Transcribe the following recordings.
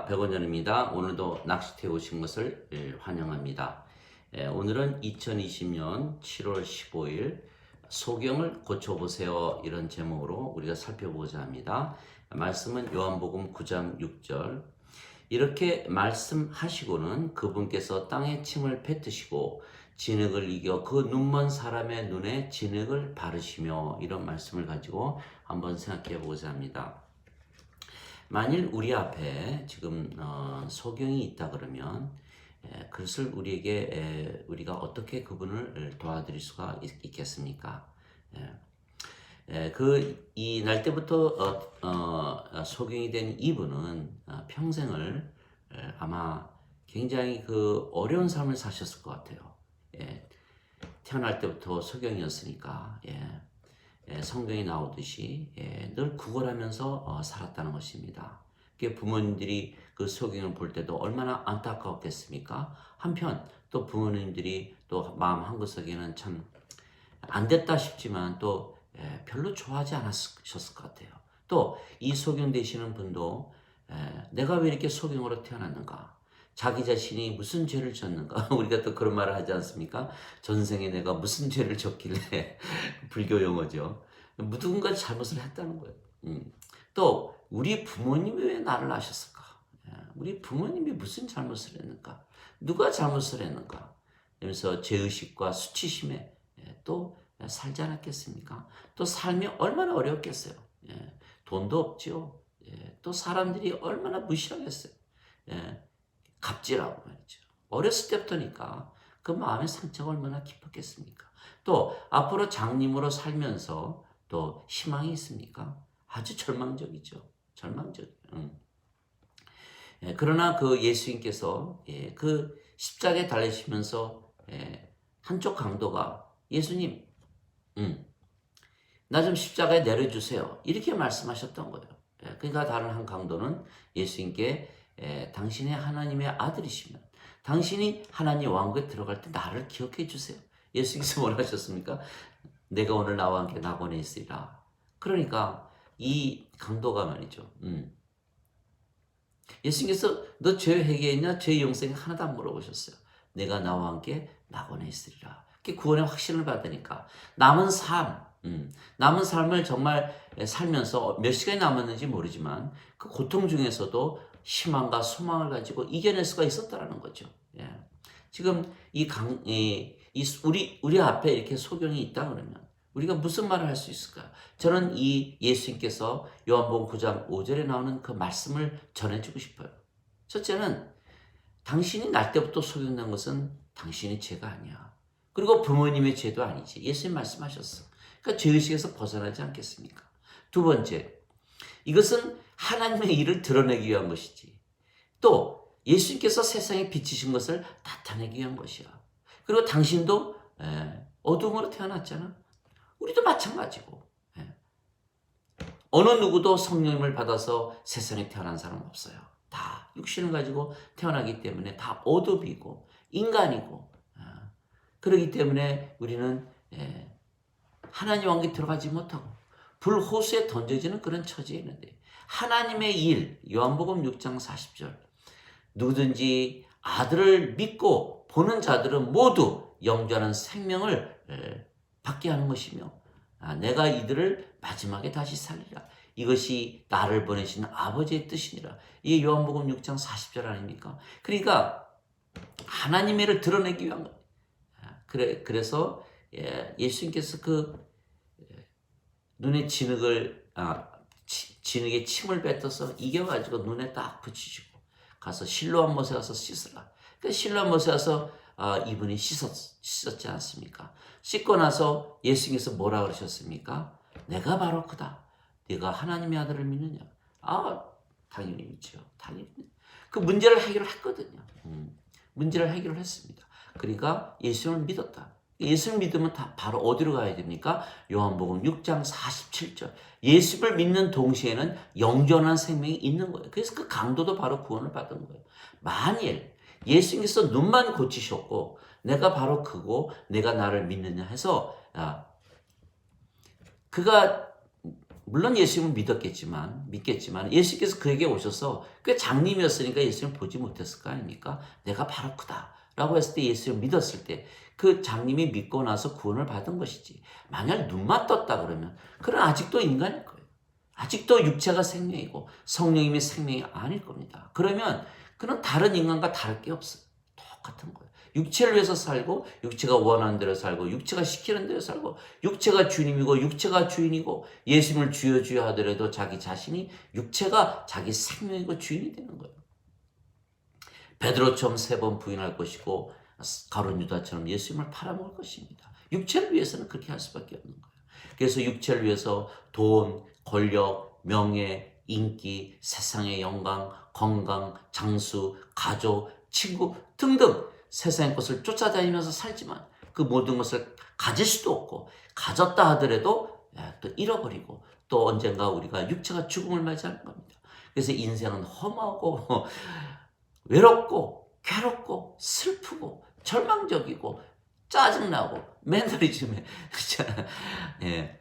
백원전입니다. 오늘도 낚시터에 오신 것을 환영합니다. 오늘은 2020년 7월 15일 소경을 고쳐보세요, 이런 제목으로 우리가 살펴보고자 합니다. 말씀은 요한복음 9장 6절. 이렇게 말씀하시고는 그분께서 땅에 침을 뱉으시고 진흙을 이겨 그 눈먼 사람의 눈에 진흙을 바르시며, 이런 말씀을 가지고 한번 생각해 보고자 합니다. 만일 우리 앞에 지금 소경이 있다 그러면 그것을 우리가 어떻게 그분을 도와드릴 수가 있겠습니까? 이 날 때부터 소경이 된 이분은 평생을 아마 굉장히 어려운 삶을 사셨을 것 같아요. 태어날 때부터 소경이었으니까. 성경에 나오듯이 늘 구걸하면서 살았다는 것입니다. 부모님들이 그 소경을 볼 때도 얼마나 안타까웠겠습니까? 한편 또 부모님들이 또 마음 한구석에는 참 안 됐다 싶지만 또 별로 좋아하지 않으셨을 것 같아요. 또 이 소경 되시는 분도 내가 왜 이렇게 소경으로 태어났는가? 자기 자신이 무슨 죄를 졌는가? 우리가 또 그런 말을 하지 않습니까? 전생에 내가 무슨 죄를 졌길래 불교 용어죠. 누군가 잘못을 했다는 거예요. 또 우리 부모님이 왜 나를 낳으셨을까? 우리 부모님이 무슨 잘못을 했는가? 누가 잘못을 했는가? 그래서 죄의식과 수치심에 또 살지 않았겠습니까? 또 삶이 얼마나 어려웠겠어요. 돈도 없죠. 또 사람들이 얼마나 무시하겠어요. 갑질하고 말이죠. 어렸을 때부터니까 그 마음의 상처가 얼마나 깊었겠습니까? 또 앞으로 장님으로 살면서 또 희망이 있습니까? 아주 절망적이죠. 절망적이에요. 그러나 그 예수님께서 그 십자가에 달리시면서 한쪽 강도가 예수님, 나 좀 십자가에 내려주세요, 이렇게 말씀하셨던 거예요. 그러니까 다른 한 강도는 예수님께 당신이 하나님의 아들이시면 당신이 하나님 왕국에 들어갈 때 나를 기억해 주세요. 예수님께서 뭘 하셨습니까? 내가 오늘 나와 함께 낙원에 있으리라. 그러니까 이 강도가 말이죠. 예수님께서 너 죄 회개했냐? 죄 용서에 하나도 안 물어보셨어요. 내가 나와 함께 낙원에 있으리라. 구원의 확신을 받으니까 남은 삶을 정말 살면서 몇 시간이 남았는지 모르지만 그 고통 중에서도 희망과 소망을 가지고 이겨낼 수가 있었다라는 거죠. 지금 우리 앞에 이렇게 소경이 있다 그러면 우리가 무슨 말을 할 수 있을까요? 저는 이 예수님께서 요한복음 9장 5절에 나오는 그 말씀을 전해주고 싶어요. 첫째는 당신이 날 때부터 소경된 것은 당신의 죄가 아니야. 그리고 부모님의 죄도 아니지. 예수님 말씀하셨어. 그러니까 죄의식에서 벗어나지 않겠습니까? 두 번째, 이것은 하나님의 일을 드러내기 위한 것이지. 또 예수님께서 세상에 비치신 것을 나타내기 위한 것이야. 그리고 당신도 어둠으로 태어났잖아. 우리도 마찬가지고. 어느 누구도 성령님을 받아서 세상에 태어난 사람 없어요. 다 육신을 가지고 태어나기 때문에 다 어둠이고 인간이고. 그렇기 때문에 우리는 하나님 왕국에 들어가지 못하고 불호수에 던져지는 그런 처지에 있는데, 하나님의 일, 요한복음 6장 40절, 누구든지 아들을 믿고 보는 자들은 모두 영원한 생명을 받게 하는 것이며 내가 이들을 마지막에 다시 살리라. 이것이 나를 보내신 아버지의 뜻이니라. 이게 요한복음 6장 40절 아닙니까? 그러니까 하나님의 일을 드러내기 위한 것. 그래서 예수님께서 눈에 진흙에 침을 뱉어서 이겨가지고 눈에 딱 붙이시고 가서 실로암 못에 가서 씻으라. 실로암 못에 가서 이분이 씻었지 않습니까? 씻고 나서 예수님께서 뭐라 그러셨습니까? 내가 바로 그다. 네가 하나님의 아들을 믿느냐? 당연히 믿죠. 당연히. 그 문제를 해결했거든요. 문제를 해결했습니다. 그러니까 예수를 믿었다. 예수를 믿으면 다 바로 어디로 가야 됩니까? 요한복음 6장 47절. 예수를 믿는 동시에는 영원한 생명이 있는 거예요. 그래서 그 강도도 바로 구원을 받은 거예요. 만일 예수님께서 눈만 고치셨고 내가 바로 그고 내가 나를 믿느냐 해서 그가 물론 예수님을 믿겠지만 예수께서 그에게 오셔서 그 장님이었으니까 예수님 보지 못했을 거 아닙니까? 내가 바로 그다라고 했을 때 예수님을 믿었을 때 그 장님이 믿고 나서 구원을 받은 것이지. 만약 눈만 떴다 그러면 그는 아직도 인간일 거예요. 아직도 육체가 생명이고 성령님이 생명이 아닐 겁니다. 그러면 그는 다른 인간과 다를 게 없어요. 똑같은 거예요. 육체를 위해서 살고 육체가 원하는 대로 살고 육체가 시키는 대로 살고 육체가 주님이고 육체가 주인이고 예수님을 주여 주여 하더라도 자기 자신이 육체가 자기 생명이고 주인이 되는 거예요. 베드로처럼 3번 부인할 것이고 가룟 유다처럼 예수님을 팔아먹을 것입니다. 육체를 위해서는 그렇게 할 수밖에 없는 거예요. 그래서 육체를 위해서 돈, 권력, 명예, 인기, 세상의 영광, 건강, 장수, 가족, 친구 등등 세상의 것을 쫓아다니면서 살지만 그 모든 것을 가질 수도 없고 가졌다 하더라도 또 잃어버리고 또 언젠가 우리가 육체가 죽음을 맞이하는 겁니다. 그래서 인생은 험하고 외롭고 괴롭고 슬프고 절망적이고 짜증나고 매너리즘에 예,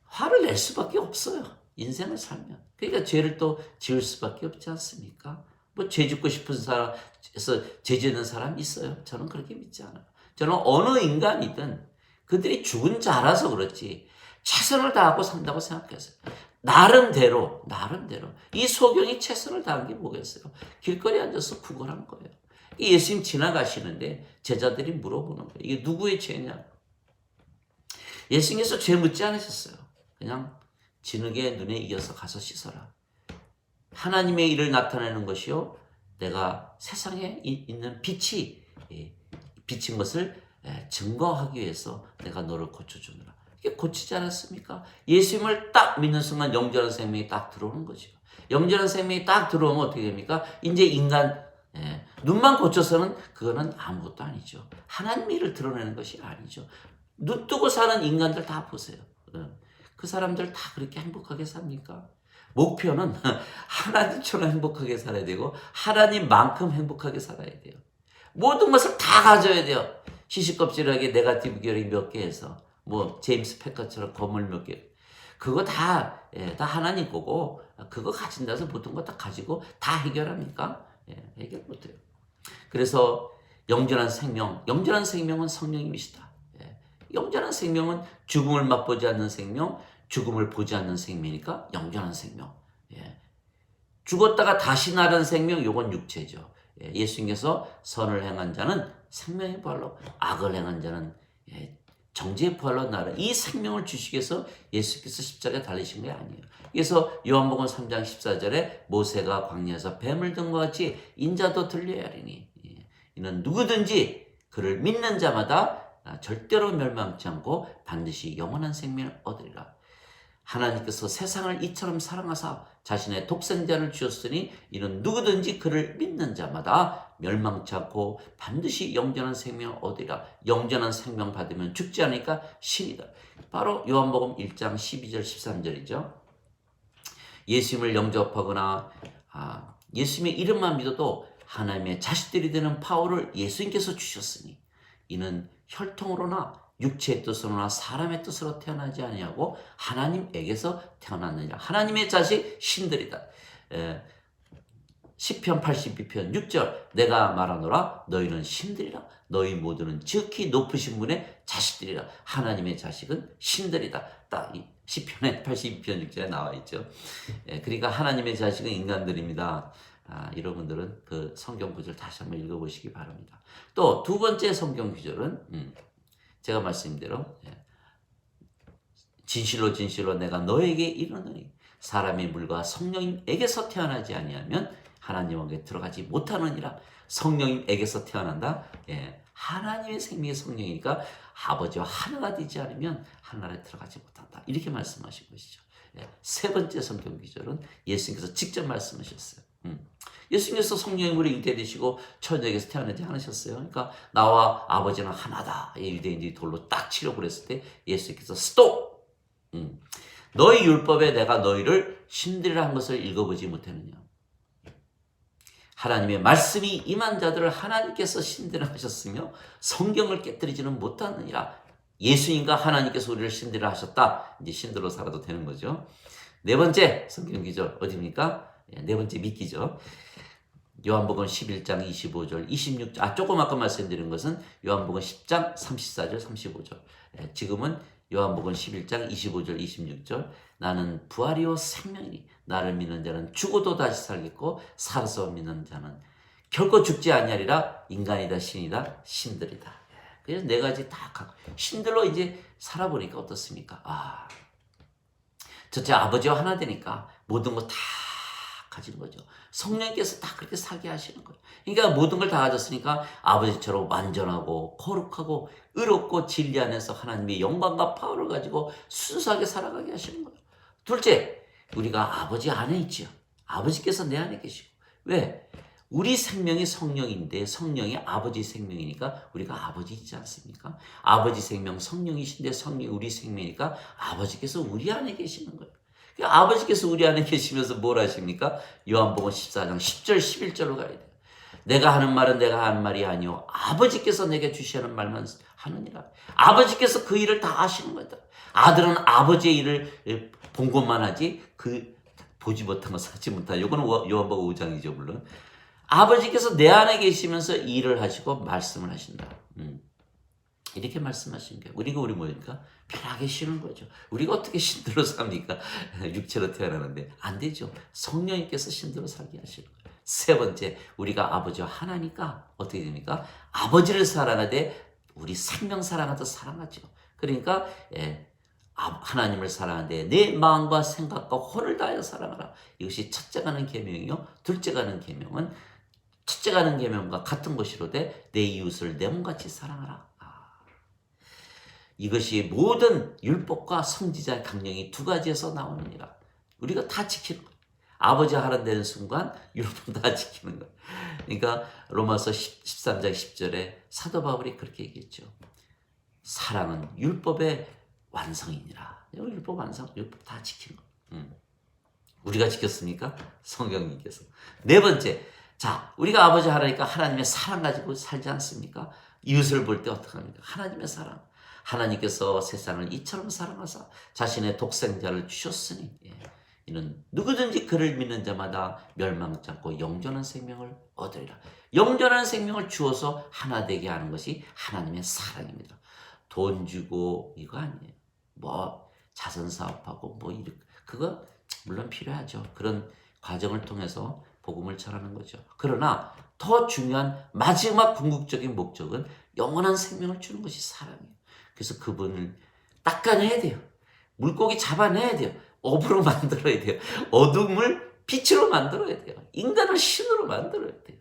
화를 낼 수밖에 없어요. 인생을 살면. 그러니까 죄를 또 지을 수밖에 없지 않습니까? 뭐 죄 짓고 싶은 사람에서 죄 짓는 사람 있어요? 저는 그렇게 믿지 않아요. 저는 어느 인간이든 그들이 죽은 자라서 그렇지 최선을 다하고 산다고 생각했어요. 나름대로 이 소경이 최선을 다한 게 뭐겠어요? 길거리에 앉아서 구걸한 거예요. 예수님 지나가시는데 제자들이 물어보는 거예요. 이게 누구의 죄냐? 예수님께서 죄 묻지 않으셨어요. 그냥 진흙에 눈에 익어서 가서 씻어라. 하나님의 일을 나타내는 것이요. 내가 세상에 있는 빛이 비친 것을 증거하기 위해서 내가 너를 고쳐주느라. 이게 고치지 않았습니까? 예수님을 딱 믿는 순간 영전한 생명이 딱 들어오는 거죠. 영전한 생명이 딱 들어오면 어떻게 됩니까? 이제 인간 눈만 고쳐서는 그거는 아무것도 아니죠. 하나님의 일을 드러내는 것이 아니죠. 눈 뜨고 사는 인간들 다 보세요. 그 사람들 다 그렇게 행복하게 삽니까? 목표는 하나님처럼 행복하게 살아야 되고 하나님만큼 행복하게 살아야 돼요. 모든 것을 다 가져야 돼요. 시시껍질하게 네거티브 결이 몇 개 해서 뭐 제임스 패커처럼 건물 몇 개. 그거 다 하나님 거고 그거 가진다 해서 모든 거 다 가지고 다 해결합니까? 해결 못해요. 그래서 영원한 생명은 성령님이시다. 영원한 생명은 죽음을 맛보지 않는 생명, 죽음을 보지 않는 생명이니까 영원한 생명. 죽었다가 다시 나는 생명, 요건 육체죠. 예수님께서 선을 행한 자는 생명의 부활로, 악을 행한 자는 정죄의 부활로 나를, 이 생명을 주시기 위해서 예수께서 십자가에 달리신 게 아니에요. 그래서 요한복음 3장 14절에 모세가 광야에서 뱀을 든 것 같이 인자도 들려야 하리니 이는 누구든지 그를 믿는 자마다 절대로 멸망치 않고 반드시 영원한 생명을 얻으리라. 하나님께서 세상을 이처럼 사랑하사 자신의 독생자를 주셨으니 이는 누구든지 그를 믿는 자마다 멸망치 않고 반드시 영원한 생명을 얻으리라. 영원한 생명 받으면 죽지 않으니까 신이다. 바로 요한복음 1장 12절 13절이죠. 예수님을 영접하거나 예수님의 이름만 믿어도 하나님의 자식들이 되는 파워를 예수님께서 주셨으니 이는 혈통으로나 육체의 뜻으로나 사람의 뜻으로 태어나지 아니하고 하나님에게서 태어났느니라. 하나님의 자식 신들이다. 시편 82편 6절 내가 말하노라 너희는 신들이라. 너희 모두는 지극히 높으신 분의 자식들이라. 하나님의 자식은 신들이다. 딱 이 시편의 82편 6절에 나와 있죠. 그러니까 하나님의 자식은 인간들입니다. 여러분들은 그 성경 구절 다시 한번 읽어보시기 바랍니다. 또 두 번째 성경 구절은 제가 말씀드린 대로 진실로 진실로 내가 너에게 이르노니 사람의 물과 성령님에게서 태어나지 아니하면 하나님에게 들어가지 못하느니라. 성령님에게서 태어난다. 하나님의 생명의 성령이니까 아버지와 하나가 되지 않으면 하나님에 들어가지 못한다. 이렇게 말씀하신 것이죠. 세 번째 성경 구절은 예수님께서 직접 말씀하셨어요. 예수님께서 성령의 물에 잉태되시고 천국에서 태어나지 않으셨어요. 그러니까 나와 아버지는 하나다. 유대인들이 돌로 딱 치려고 그랬을 때 예수님께서 스톱! 너희 율법에 내가 너희를 신들이라 한 것을 읽어보지 못했느냐. 하나님의 말씀이 임한 자들을 하나님께서 신들이라 하셨으며 성경을 깨뜨리지는 못하느니라. 예수님과 하나님께서 우리를 신들어 하셨다. 이제 신들로 살아도 되는 거죠. 네 번째 성경 기절 어디입니까? 네 번째 미끼죠. 요한복음 11장 25절, 26절. 조금 아까 말씀드린 것은 요한복음 10장 34절, 35절. 지금은 요한복음 11장 25절, 26절. 나는 부활이요 생명이니 나를 믿는 자는 죽어도 다시 살겠고 살아서 믿는 자는 결코 죽지 아니하리라. 인간이다 신이다 신들이다. 그래서 네 가지 다 신들로 이제 살아보니까 어떻습니까? 첫째 아버지와 하나 되니까 모든 거 다 가진 거죠. 성령께서 다 그렇게 살게 하시는 거예요. 그러니까 모든 걸 다 가졌으니까 아버지처럼 완전하고 거룩하고 의롭고 진리 안에서 하나님의 영광과 파워를 가지고 순수하게 살아가게 하시는 거예요. 둘째, 우리가 아버지 안에 있죠. 아버지께서 내 안에 계시고. 왜? 우리 생명이 성령인데 성령이 아버지 생명이니까 우리가 아버지이지 않습니까? 아버지 생명 성령이신데 성령이 우리 생명이니까 아버지께서 우리 안에 계시는 거예요. 아버지께서 우리 안에 계시면서 뭘 하십니까? 요한복음 14장 10절 11절로 가야 돼요. 내가 하는 말은 내가 하는 말이 아니오 아버지께서 내게 주시는 말만 하느니라. 아버지께서 그 일을 다 하시는 거다. 아들은 아버지의 일을 본 것만 하지 그 보지 못한 것 하지 못하다. 이거는 요한복음 5장이죠 물론. 아버지께서 내 안에 계시면서 일을 하시고 말씀을 하신다. 이렇게 말씀하시는 거예요. 우리 뭐입니까? 편하게 쉬는 거죠. 우리가 어떻게 신들로 삽니까? 육체로 태어나는데 안 되죠. 성령님께서 신들로 살게 하시는 거예요. 세 번째, 우리가 아버지와 하나니까 어떻게 됩니까? 아버지를 사랑하되 우리 생명 사랑하듯 사랑하죠. 그러니까 하나님을 사랑하되 내 마음과 생각과 혼을 다하여 사랑하라. 이것이 첫째 가는 계명이요. 둘째 가는 계명은 첫째 가는 계명과 같은 것이로되 내 이웃을 내 몸같이 사랑하라. 이것이 모든 율법과 선지자의 강령이 두 가지에서 나오느니라. 우리가 다 지키는 거예요. 아버지 하나 되는 순간 율법 다 지키는 거예요. 그러니까 로마서 13장 10절에 사도 바울이 그렇게 얘기했죠. 사랑은 율법의 완성이니라. 율법 완성, 율법 다 지키는 거예요. 우리가 지켰습니까? 성령님께서. 네 번째, 자, 우리가 아버지 하나니까 하나님의 사랑 가지고 살지 않습니까? 이웃을 볼 때 어떻게 합니까? 하나님의 사랑. 하나님께서 세상을 이처럼 사랑하사 자신의 독생자를 주셨으니 이는 누구든지 그를 믿는 자마다 멸망치 않고 영존한 생명을 얻으리라. 영존한 생명을 주어서 하나 되게 하는 것이 하나님의 사랑입니다. 돈 주고 이거 아니에요. 뭐 자선 사업하고 뭐 이렇게 그거 물론 필요하죠. 그런 과정을 통해서 복음을 전하는 거죠. 그러나 더 중요한 마지막 궁극적인 목적은 영원한 생명을 주는 것이 사랑이에요. 그래서 그분을 닦아내야 돼요. 물고기 잡아내야 돼요. 업으로 만들어야 돼요. 어둠을 빛으로 만들어야 돼요. 인간을 신으로 만들어야 돼요.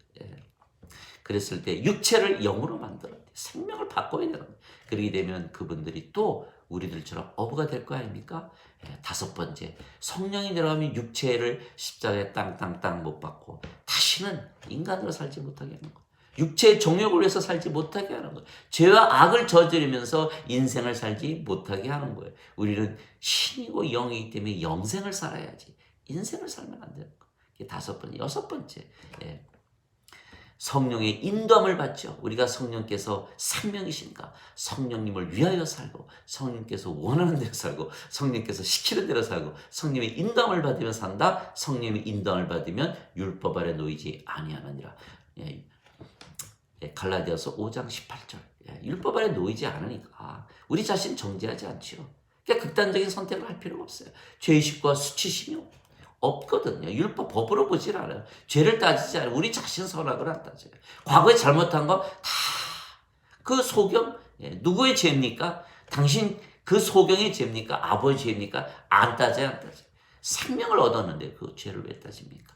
그랬을 때 육체를 영으로 만들어야 돼요. 생명을 바꿔야 되는 거예요. 그렇게 되면 그분들이 또 우리들처럼 어부가 될 거 아닙니까? 다섯 번째, 성령이 들어가면 육체를 십자가에 땅땅땅 못 박고 다시는 인간으로 살지 못하게 하는 거예요. 육체의 정욕을 위해서 살지 못하게 하는 거예요. 죄와 악을 저지르면서 인생을 살지 못하게 하는 거예요. 우리는 신이고 영이기 때문에 영생을 살아야지 인생을 살면 안 되는 거예요. 이게 다섯 번째. 여섯 번째, 성령의 인도함을 받죠. 우리가 성령께서 생명이시니까 성령님을 위하여 살고 성령께서 원하는 대로 살고 성령께서 시키는 대로 살고 성령의 인도함을 받으며 산다. 성령의 인도함을 받으면 율법 아래 놓이지 아니하느니라. 갈라디아서 5장 18절. 율법 아래 놓이지 않으니까 우리 자신 정죄하지 않지요. 그러니까 극단적인 선택을 할 필요가 없어요. 죄의식과 수치심이 없거든요. 율법 법으로 보질 않아요. 죄를 따지지 않아요. 우리 자신 선악을 안 따져요. 과거에 잘못한 거 다 그 소경 누구의 죄입니까? 당신 그 소경의 죄입니까? 아버지 죄입니까? 안 따져요. 안 따져요. 생명을 얻었는데 그 죄를 왜 따집니까?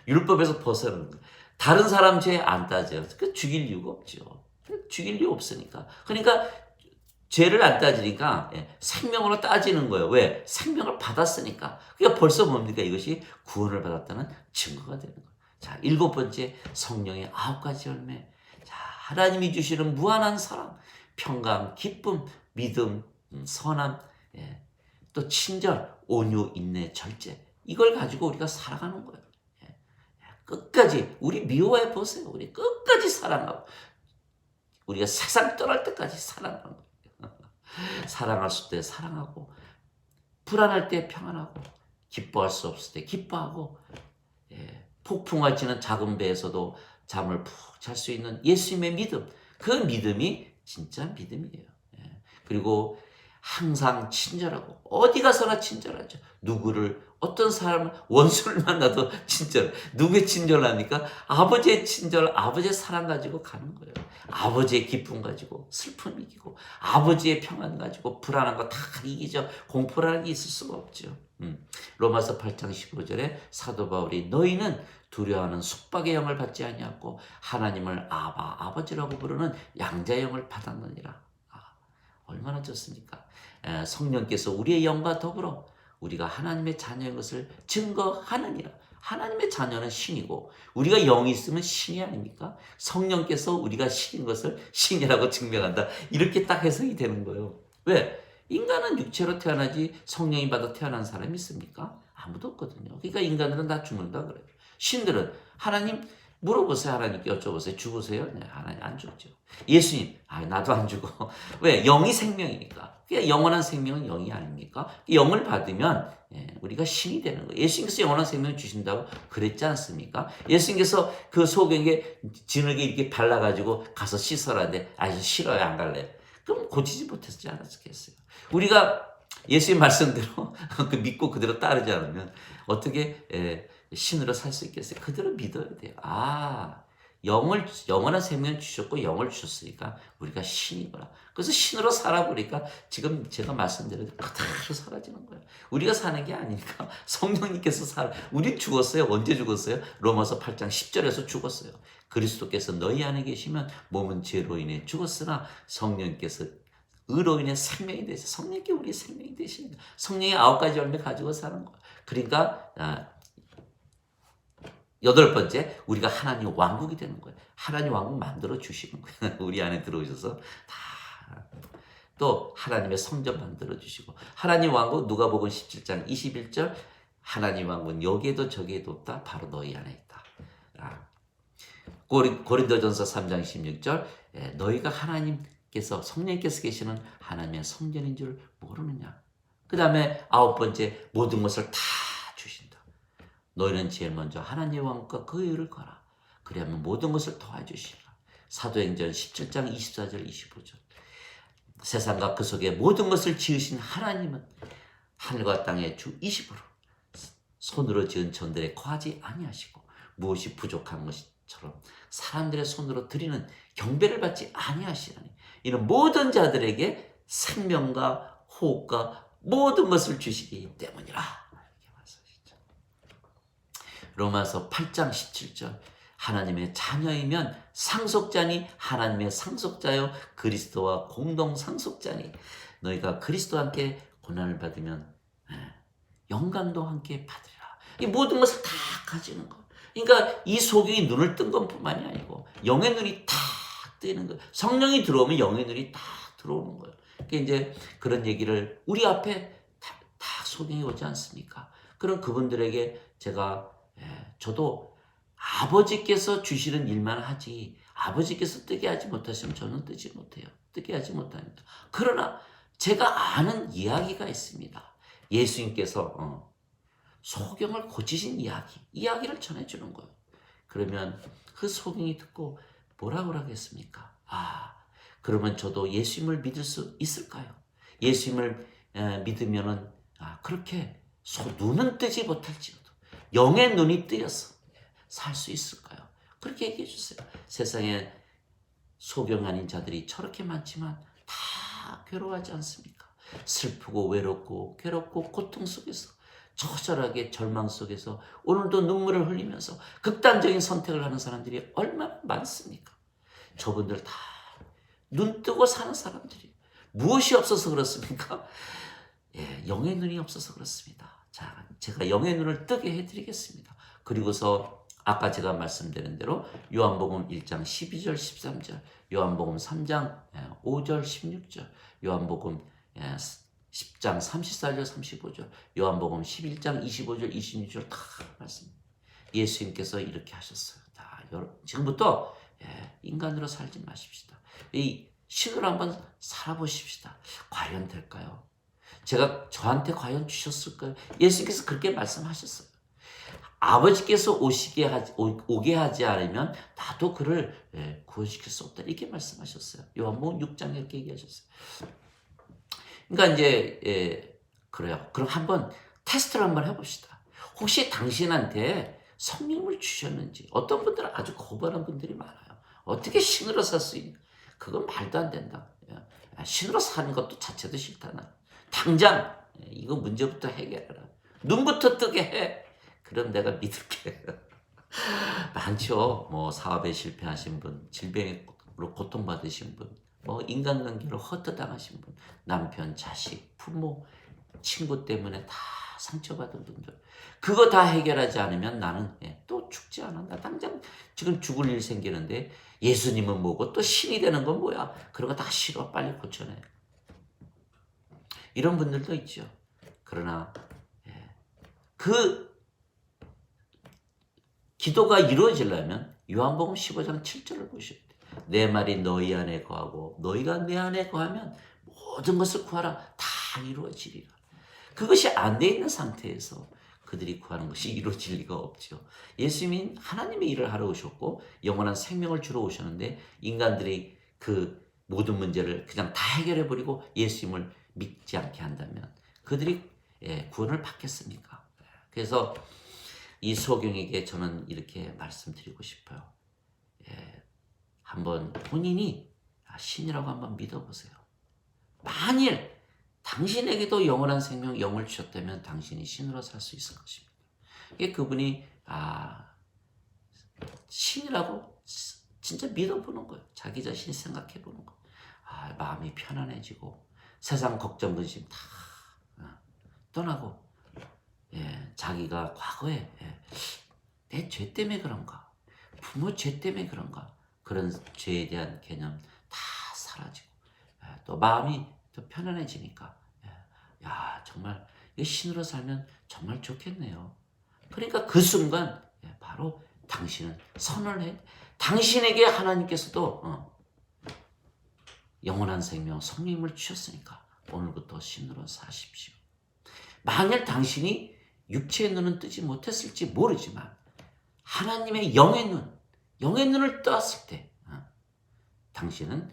율법에서 벗어나는 거예요. 다른 사람 죄 안 따져요. 그 죽일 이유가 없죠. 죽일 이유 없으니까. 그러니까 죄를 안 따지니까 생명으로 따지는 거예요. 왜? 생명을 받았으니까. 그러니까 벌써 뭡니까? 이것이 구원을 받았다는 증거가 되는 거예요. 자, 일곱 번째, 성령의 9가지 열매. 자, 하나님이 주시는 무한한 사랑, 평강, 기쁨, 믿음, 선함, 또 친절, 온유, 인내, 절제. 이걸 가지고 우리가 살아가는 거예요. 끝까지 우리 미워해 보세요. 우리 끝까지 사랑하고 우리가 세상 떠날 때까지 사랑하는 거예요. 사랑할 때 사랑하고, 불안할 때 평안하고, 기뻐할 수 없을 때 기뻐하고, 폭풍과 치는 작은 배에서도 잠을 푹 잘 수 있는 예수님의 믿음, 그 믿음이 진짜 믿음이에요. 그리고 항상 친절하고, 어디 가서나 친절하죠. 누구를, 어떤 사람을, 원수를 만나도 친절. 누구의 친절을 합니까? 아버지의 친절, 아버지의 사랑 가지고 가는 거예요. 아버지의 기쁨 가지고 슬픔 이기고, 아버지의 평안 가지고 불안한 거 다 이기죠. 공포라는 게 있을 수가 없죠. 로마서 8장 15절에 사도 바울이 너희는 두려워하는 숙박의 영을 받지 아니하고 하나님을 아버지라고 부르는 양자의 영을 받았느니라. 얼마나 좋습니까? 성령께서 우리의 영과 더불어 우리가 하나님의 자녀인 것을 증거하느니라. 하나님의 자녀는 신이고 우리가 영이 있으면 신이 아닙니까? 성령께서 우리가 신인 것을 신이라고 증명한다. 이렇게 딱 해석이 되는 거예요. 왜? 인간은 육체로 태어나지 성령이 받아 태어난 사람이 있습니까? 아무도 없거든요. 그러니까 인간들은 다 죽는다 그래요. 신들은 하나님 물어보세요. 하나님께 여쭤보세요. 죽으세요? 네, 하나님 안 죽죠. 예수님, 나도 안 죽어. 왜? 영이 생명이니까. 그러니까 영원한 생명은 영이 아닙니까? 영을 받으면 우리가 신이 되는 거예요. 예수님께서 영원한 생명을 주신다고 그랬지 않습니까? 예수님께서 그 소경에 진흙에 이렇게 발라가지고 가서 씻어라는데 싫어요, 안 갈래요. 그럼 고치지 못했지 않았겠어요. 우리가 예수의 말씀대로 그 믿고 그대로 따르지 않으면 어떻게 신으로 살 수 있겠어요? 그대로 믿어야 돼요. 영원한 생명 주셨고 영을 주셨으니까 우리가 신이구나. 그래서 신으로 살아보니까 지금 제가 말씀드린 그대로 사라지는 거예요. 우리가 사는 게 아니니까 성령님께서 우리 죽었어요. 언제 죽었어요? 로마서 8장 10절에서 죽었어요. 그리스도께서 너희 안에 계시면 몸은 죄로 인해 죽었으나 성령께서 의로 인해 생명이 되시. 성령께 우리 생명이 되시는 거예요. 성령의 9가지 열매 가지고 사는 거예요. 그러니까 8번째, 우리가 하나님 왕국이 되는 거예요. 하나님 왕국 만들어 주시는 거예요. 우리 안에 들어오셔서 또 하나님의 성전 만들어 주시고, 하나님 왕국 누가복음 17장 21절, 하나님 왕국은 여기에도 저기에도 없다. 바로 너희 안에 있다. 고린도전서 3장 16절, 너희가 하나님께서 성령께서 계시는 하나님의 성전인 줄 모르느냐. 그 다음에 9번째, 모든 것을 다 주신다. 너희는 제일 먼저 하나님의 왕국과 그 의를 거라. 그리하면 모든 것을 도와주시라. 사도행전 17장 24절 25절. 세상과 그 속에 모든 것을 지으신 하나님은 하늘과 땅의 주이시므로 손으로 지은 전들에 거하지 아니하시고 무엇이 부족한 것처럼 사람들의 손으로 드리는 경배를 받지 아니하시나니 이는 모든 자들에게 생명과 호흡과 모든 것을 주시기 때문이라. 이렇게 말씀하시죠. 로마서 8장 17절. 하나님의 자녀이면 상속자니 하나님의 상속자요 그리스도와 공동 상속자니 너희가 그리스도와 함께 고난을 받으면 영광도 함께 받으리라. 이 모든 것을 다 가지는 거. 그러니까 이 소경이 눈을 뜬 것뿐만이 아니고 영의 눈이 다 뜨는 거예요. 성령이 들어오면 영의 눈이 다 들어오는 거예요. 그러니까 이제 그런 얘기를 우리 앞에 다 소경이 오지 않습니까? 그런 그분들에게 제가 저도 아버지께서 주시는 일만 하지 아버지께서 뜨게 하지 못하시면 저는 뜨지 못해요. 뜨게 하지 못합니다. 그러나 제가 아는 이야기가 있습니다. 예수님께서 소경을 고치신 이야기를 전해주는 거예요. 그러면 그 소경이 듣고 뭐라고 하겠습니까? 그러면 저도 예수님을 믿을 수 있을까요? 예수님을 믿으면은 그렇게 눈은 뜨지 못할지라도 영의 눈이 뜨여서 살 수 있을까요? 그렇게 얘기해 주세요. 세상에 소경 아닌 자들이 저렇게 많지만 다 괴로워하지 않습니까? 슬프고 외롭고 괴롭고 고통 속에서 처절하게 절망 속에서 오늘도 눈물을 흘리면서 극단적인 선택을 하는 사람들이 얼마나 많습니까? 저분들 다 눈 뜨고 사는 사람들이 무엇이 없어서 그렇습니까? 영의 눈이 없어서 그렇습니다. 자, 제가 영의 눈을 뜨게 해드리겠습니다. 그리고서 아까 제가 말씀드린 대로 요한복음 1장 12절 13절, 요한복음 3장 5절 16절, 요한복음 10장 34절 35절, 요한복음 11장 25절 26절 다 말씀. 예수님께서 이렇게 하셨어요. 자, 지금부터 인간으로 살지 마십시다. 이 신으로 한번 살아보십시다. 과연 될까요? 제가 저한테 과연 주셨을까요? 예수님께서 그렇게 말씀하셨어요. 아버지께서 오게 하지 않으면 나도 그를 구원시킬 수 없다. 이렇게 말씀하셨어요. 요한복음 6장에 이렇게 얘기하셨어요. 그러니까 이제 그래요. 그럼 한번 테스트를 한번 해봅시다. 혹시 당신한테 성령을 주셨는지. 어떤 분들은 아주 거부하는 분들이 많아요. 어떻게 신으로 살 수 있냐? 그건 말도 안 된다. 신으로 사는 것도 자체도 싫다. 나. 당장 이거 문제부터 해결해라. 눈부터 뜨게 해. 그럼 내가 믿을게. 많죠. 뭐 사업에 실패하신 분, 질병으로 고통받으신 분, 뭐 인간관계로 허투당하신 분, 남편, 자식, 부모, 친구 때문에 다 상처받은 분들. 그거 다 해결하지 않으면 나는 또 죽지 않아. 나 당장 지금 죽을 일 생기는데 예수님은 뭐고 또 신이 되는 건 뭐야. 그런 거 다 싫어. 빨리 고쳐내. 이런 분들도 있죠. 그러나 그 기도가 이루어지려면 요한복음 15장 7절을 보셔야 돼요. 내 말이 너희 안에 거하고 너희가 내 안에 거하면 모든 것을 구하라. 다 이루어지리라. 그것이 안 돼 있는 상태에서 그들이 구하는 것이 이루어질 리가 없죠. 예수님이 하나님의 일을 하러 오셨고 영원한 생명을 주러 오셨는데 인간들이 그 모든 문제를 그냥 다 해결해버리고 예수님을 믿지 않게 한다면 그들이 구원을 받겠습니까? 그래서 이 소경에게 저는 이렇게 말씀드리고 싶어요. 한번 본인이 신이라고 한번 믿어보세요. 만일 당신에게도 영원한 생명, 영을 주셨다면 당신이 신으로 살 수 있을 것입니다. 이게 그분이 신이라고 진짜 믿어보는 거예요. 자기 자신이 생각해보는 거예요. 마음이 편안해지고 세상 걱정, 근심 다 떠나고 자기가 과거에 내 죄 때문에 그런가, 부모 죄 때문에 그런가, 그런 죄에 대한 개념 다 사라지고 또 마음이 더 편안해지니까 야 정말 이 신으로 살면 정말 좋겠네요. 그러니까 그 순간 바로 당신은 선언을 해. 당신에게 하나님께서도 영원한 생명, 성령을 주셨으니까 오늘부터 신으로 사십시오. 만약 당신이 육체의 눈은 뜨지 못했을지 모르지만 하나님의 영의 눈을 떴을 때 당신은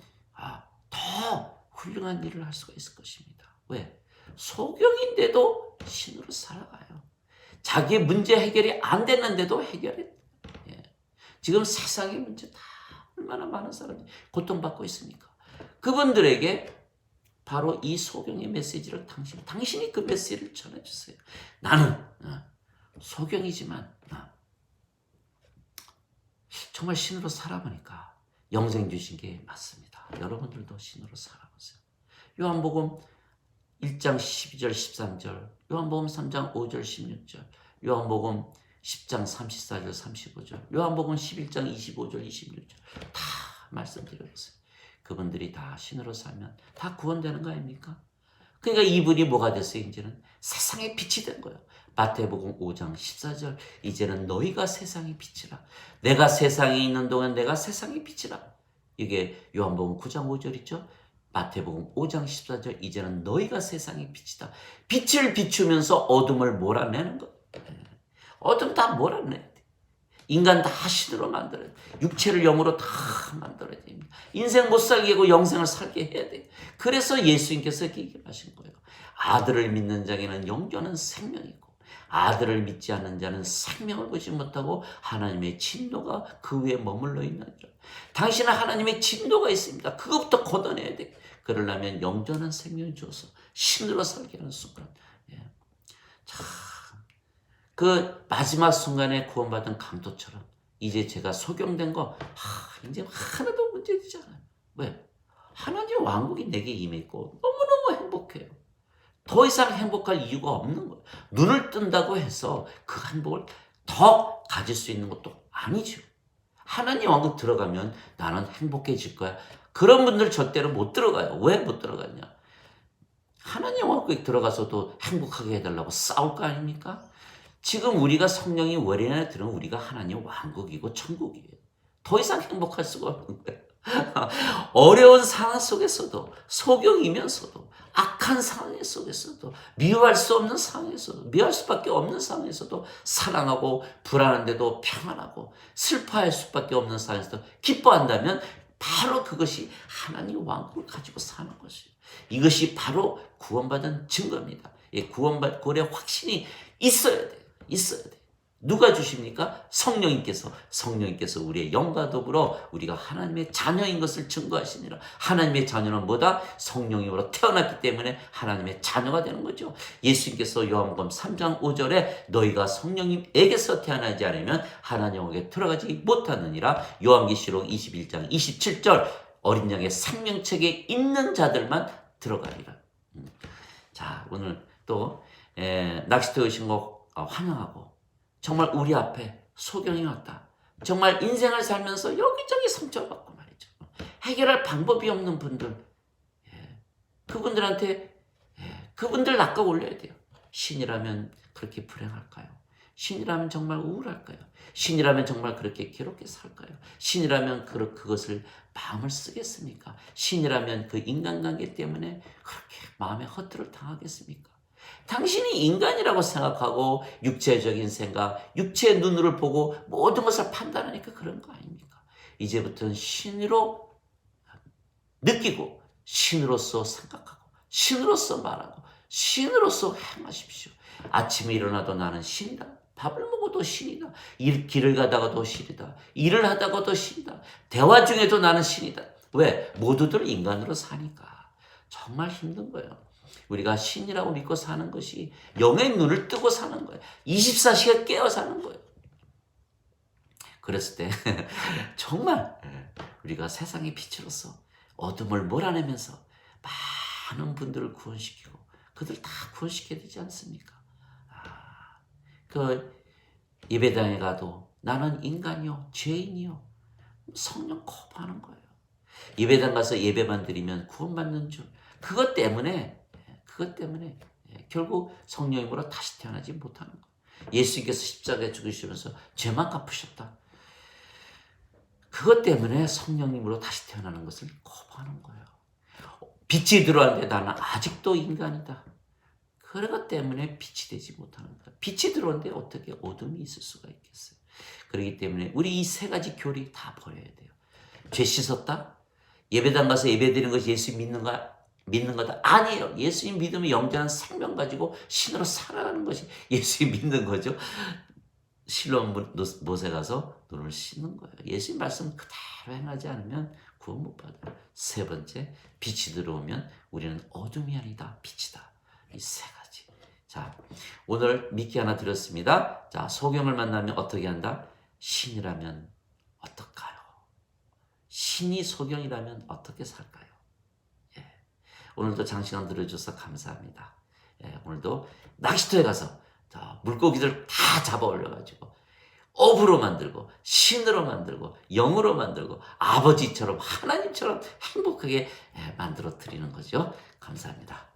더 훌륭한 일을 할 수가 있을 것입니다. 왜? 소경인데도 신으로 살아가요. 자기의 문제 해결이 안 됐는데도 해결해. 지금 세상의 문제 다 얼마나 많은 사람이 고통받고 있습니까? 그분들에게 바로 이 소경의 메시지를 당신이 그 메시지를 전해주세요. 나는 소경이지만 정말 신으로 살아보니까 영생 주신 게 맞습니다. 여러분들도 신으로 살아보세요. 요한복음 1장 12절 13절, 요한복음 3장 5절 16절, 요한복음 10장 34절 35절, 요한복음 11장 25절 26절 다 말씀드려보세요. 그분들이 다 신으로 살면 다 구원되는 거 아닙니까? 그러니까 이분이 뭐가 됐어요? 이제는 세상의 빛이 된 거예요. 마태복음 5장 14절 이제는 너희가 세상의 빛이라. 내가 세상에 있는 동안 내가 세상의 빛이라. 이게 요한복음 9장 5절 있죠? 마태복음 5장 14절 이제는 너희가 세상의 빛이다. 빛을 비추면서 어둠을 몰아내는 것. 어둠 다 몰아내야 돼. 인간 다 신으로 만들어야 돼. 육체를 영으로 다 만들어야 됩니다. 인생 못 살게 하고 영생을 살게 해야 돼. 그래서 예수님께서 이렇게 얘기하신 거예요. 아들을 믿는 자에게는 영원한 생명이 있고 아들을 믿지 않는 자는 생명을 보지 못하고 하나님의 진노가 그 위에 머물러 있느니라. 당신은 하나님의 진노가 있습니다. 그것부터 걷어내야 돼. 그러려면 영원한 생명을 주어서 신으로 살게 하는 순간. 참, 그 마지막 순간에 구원받은 강도처럼 이제 제가 소경된 거 이제 하나도 문제되지 않아요. 왜? 하나님의 왕국이 내게 임했고 너무너무 행복해요. 더 이상 행복할 이유가 없는 거예요. 눈을 뜬다고 해서 그 행복을 더 가질 수 있는 것도 아니죠. 하나님 왕국 들어가면 나는 행복해질 거야. 그런 분들 절대로 못 들어가요. 왜 못 들어가냐? 하나님 왕국에 들어가서도 행복하게 해달라고 싸울 거 아닙니까? 지금 우리가 성령이 월요일에 들으면 우리가 하나님 왕국이고 천국이에요. 더 이상 행복할 수가 없는 거예요. 어려운 상황 속에서도, 소경이면서도, 악한 상황 속에서도, 미워할 수 없는 상황에서도, 미워할 수밖에 없는 상황에서도 사랑하고, 불안한데도 평안하고, 슬퍼할 수밖에 없는 상황에서도 기뻐한다면 바로 그것이 하나님의 왕국을 가지고 사는 것이에요. 이것이 바로 구원받은 증거입니다. 구원의 확신이 있어야 돼요. 있어야 돼요. 누가 주십니까? 성령님께서 우리의 영과 더불어 우리가 하나님의 자녀인 것을 증거하시니라. 하나님의 자녀는 뭐다? 성령님으로 태어났기 때문에 하나님의 자녀가 되는 거죠. 예수님께서 요한복음 3장 5절에 너희가 성령님에게서 태어나지 않으면 하나님에게 들어가지 못하느니라. 요한계시록 21장 27절 어린 양의 생명책에 있는 자들만 들어가리라. 자, 오늘 또 낚시터 오신 거 환영하고, 정말 우리 앞에 소경이 왔다. 정말 인생을 살면서 여기저기 상처받고 말이죠. 해결할 방법이 없는 분들, 그분들한테 그분들 낚아 올려야 돼요. 신이라면 그렇게 불행할까요? 신이라면 정말 우울할까요? 신이라면 정말 그렇게 괴롭게 살까요? 신이라면 그것을 마음을 쓰겠습니까? 신이라면 그 인간관계 때문에 그렇게 마음의 허투를 당하겠습니까? 당신이 인간이라고 생각하고 육체적인 생각, 육체의 눈으로 보고 모든 것을 판단하니까 그런 거 아닙니까? 이제부터는 신으로 느끼고, 신으로서 생각하고, 신으로서 말하고, 신으로서 행하십시오. 아침에 일어나도 나는 신이다. 밥을 먹어도 신이다. 길을 가다가도 신이다. 일을 하다가도 신이다. 대화 중에도 나는 신이다. 왜? 모두들 인간으로 사니까. 정말 힘든 거예요. 우리가 신이라고 믿고 사는 것이 영의 눈을 뜨고 사는 거예요. 24시간 깨어 사는 거예요. 그랬을 때 정말 우리가 세상의 빛으로서 어둠을 몰아내면서 많은 분들을 구원시키고 그들 다 구원시켜야 되지 않습니까? 그 예배당에 가도 나는 인간이요, 죄인이요, 성령 거부하는 거예요. 예배당 가서 예배만 드리면 구원받는 줄, 그것 때문에 결국 성령님으로 다시 태어나지 못하는 거예요. 예수님께서 십자가에 죽으시면서 죄만 갚으셨다. 그것 때문에 성령님으로 다시 태어나는 것을 거부하는 거예요. 빛이 들어왔는데 나는 아직도 인간이다. 그것 때문에 빛이 되지 못하는 거예요. 빛이 들어오는데 어떻게 어둠이 있을 수가 있겠어요. 그렇기 때문에 우리 이 세 가지 교리 다 버려야 돼요. 죄 씻었다? 예배당 가서 예배드리는 것이 예수 믿는 거다? 아니에요. 예수님 믿으면 영원한 생명 가지고 신으로 살아가는 것이 예수님 믿는 거죠. 실로암 못에 가서 눈을 씻는 거예요. 예수님 말씀 그대로 행하지 않으면 구원 못 받아요. 세 번째, 빛이 들어오면 우리는 어둠이 아니다, 빛이다. 이 세 가지. 자, 오늘 미끼 하나 드렸습니다. 자, 소경을 만나면 어떻게 한다? 신이라면 어떨까요? 신이 소경이라면 어떻게 살까요? 예. 오늘도 장시간 들어줘서 감사합니다. 예, 오늘도 낚시터에 가서 물고기들 다 잡아 올려가지고 어부로 만들고, 신으로 만들고, 영으로 만들고, 아버지처럼, 하나님처럼 행복하게 만들어 드리는 거죠. 감사합니다.